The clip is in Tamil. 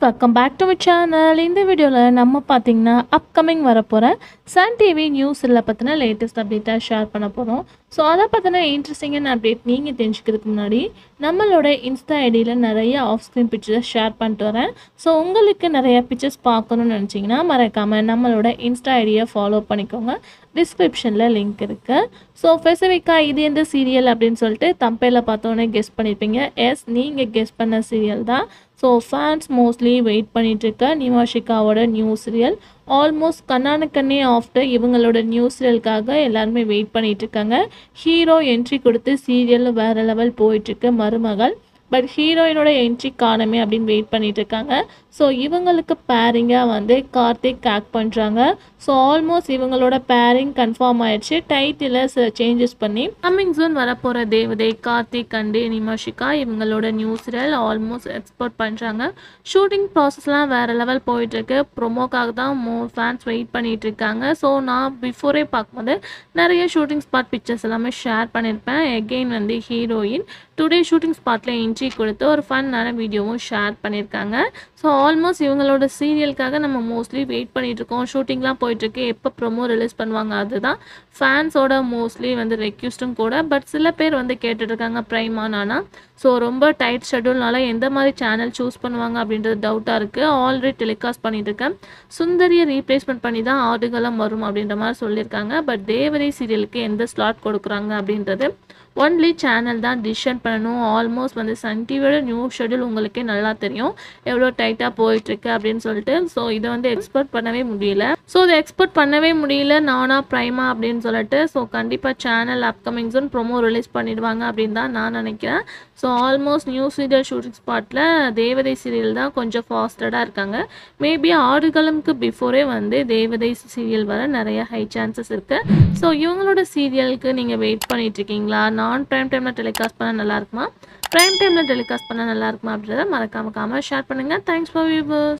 Welcome back to my channel. இந்த வீடியோவில் நம்ம பார்த்தீங்கன்னா அப்கமிங் வரப்போகிற சன் டிவி நியூஸில் பற்றின லேட்டஸ்ட் அப்டேட்டாக ஷேர் பண்ண போகிறோம். ஸோ அதை பற்றின இன்ட்ரெஸ்டிங்கான அப்டேட் நீங்கள் தெரிஞ்சுக்கிறதுக்கு முன்னாடி நம்மளோட இன்ஸ்டா ஐடியில் நிறைய ஆஃப் ஸ்க்ரீன் பிக்சர்ஸ் ஷேர் பண்ணிட்டு வரேன். ஸோ உங்களுக்கு நிறைய பிக்சர்ஸ் பார்க்கணுன்னு நினச்சிங்கன்னா மறக்காமல் நம்மளோட இன்ஸ்டா ஐடியை ஃபாலோ பண்ணிக்கோங்க. டிஸ்கிரிப்ஷனில் லிங்க் இருக்குது. ஸோ ஸ்பெசிஃபிக்காக இது எந்த சீரியல் அப்படின்னு சொல்லிட்டு தம்பையில் பார்த்தோன்னே கெஸ் பண்ணியிருப்பீங்க. எஸ், நீங்கள் கெஸ் பண்ண சீரியல் தான். ஸோ ஃபேன்ஸ் மோஸ்ட்லி வெயிட் பண்ணிகிட்ருக்க நிவாஷிகாவோட நியூ சீரியல் ஆல்மோஸ்ட் கண்ணானுக்கண்ணே ஆஃப்டர் இவங்களோட நியூ சீரியலுக்காக எல்லாருமே வெயிட் பண்ணிகிட்ருக்காங்க. ஹீரோ என்ட்ரி கொடுத்து சீரியல் வேறு லெவல் போயிட்டுருக்கு மருமகள். பட் ஹீரோயினோட என்ட்ரி காணமே அப்படின்னு வெயிட் பண்ணிட்டு இருக்காங்க. ஸோ இவங்களுக்கு பேரிங்காக வந்து கார்த்திக் ஆக்ட் பண்ணுறாங்க. ஸோ ஆல்மோஸ்ட் இவங்களோட பேரிங் கன்ஃபார்ம் ஆயிடுச்சு. டைட்டில் சேஞ்சஸ் பண்ணி கம்மிங் சூன் வரப்போகிற தேவதை கார்த்திக் அண்டு நிமாஷிகா இவங்களோட நியூ சீரியல் ஆல்மோஸ்ட் எக்ஸ்போர்ட் பண்ணுறாங்க. ஷூட்டிங் ப்ராசஸ்லாம் வேறு லெவல் போயிட்டுருக்கு. ப்ரொமோக்காக தான் ஃபேன்ஸ் வெயிட் பண்ணிகிட்டு இருக்காங்க. ஸோ நான் பிஃபோரே பார்க்கும்போது நிறைய ஷூட்டிங் ஸ்பாட் பிக்சர்ஸ் எல்லாமே ஷேர் பண்ணியிருப்பேன். எகெயின் வந்து ஹீரோயின் டுடே ஷூட்டிங் ஸ்பாட்டில் என்ட்ரி கொடுத்து ஒரு ஃபன்னான வீடியோவும் ஷேர் பண்ணியிருக்காங்க. ஸோ ஆல்மோஸ்ட் இவங்களோட சீரியலுக்காக நம்ம மோஸ்ட்லி வெயிட் பண்ணிகிட்ருக்கோம். ஷூட்டிங்லாம் போயிட்டுருக்கு. எப்போ ப்ரொமோ ரிலீஸ் பண்ணுவாங்க அதுதான் ஃபேன்ஸோட மோஸ்ட்லி வந்து ரெக்யூஸ்டும் கூட. பட் சில பேர் வந்து கேட்டுட்ருக்காங்க ப்ரைமானா. ஸோ ரொம்ப டைட் ஷெட்யூல்னால எந்த மாதிரி சேனல் சூஸ் பண்ணுவாங்க அப்படின்றது டவுட்டாக இருக்குது. ஆல்ரெடி டெலிகாஸ்ட் பண்ணிட்டுருக்கேன். சுந்தரியை ரீப்ளேஸ்மெண்ட் பண்ணி தான் ஆடுகளம் வரும் அப்படின்ற மாதிரி சொல்லியிருக்காங்க. பட் தேவதை சீரியலுக்கு எந்த ஸ்லாட் கொடுக்குறாங்க அப்படின்றது ஒன்லி சேனல் தான் டிசிஷன் பண்ணணும். ஆல்மோஸ்ட் வந்து சன் டிவியோட நியூ ஷெட்யூல் உங்களுக்கே நல்லா தெரியும் எவ்வளோ டைட்டாக போயிட்டுருக்கு அப்படின்னு சொல்லிட்டு. ஸோ இதை வந்து எக்ஸ்பெக்ட் பண்ணவே முடியல. ஸோ இதை எக்ஸ்பெக்ட் பண்ணவே முடியல நானா ப்ரைமா அப்படின்னு சொல்லிட்டு. ஸோ கண்டிப்பாக சேனல் அப்கமிங் சூன் ப்ரொமோ ரிலீஸ் பண்ணிடுவாங்க அப்படின்னு தான் நான் நினைக்கிறேன். So almost new serial shooting ஸ்பாட்டில் தேவதை சீரியல் தான் கொஞ்சம் ஃபாஸ்டடாக இருக்காங்க. மேபி ஆடுகளம்க்கு பிஃபோரே வந்து தேவதை சீரியல் வர நிறைய ஹை சான்சஸ் இருக்குது. ஸோ இவங்களோட சீரியலுக்கு நீங்கள் வெயிட் பண்ணிட்டு இருக்கீங்களா? நான் ப்ரைம் டைமில் டெலிகாஸ்ட் பண்ணால் நல்லா இருக்குமா, ப்ரைம் டைமில் டெலிகாஸ்ட் பண்ணால் நல்லா இருக்குமா அப்படின்றத மறக்காம ஷேர் பண்ணுங்கள். Thanks for viewers.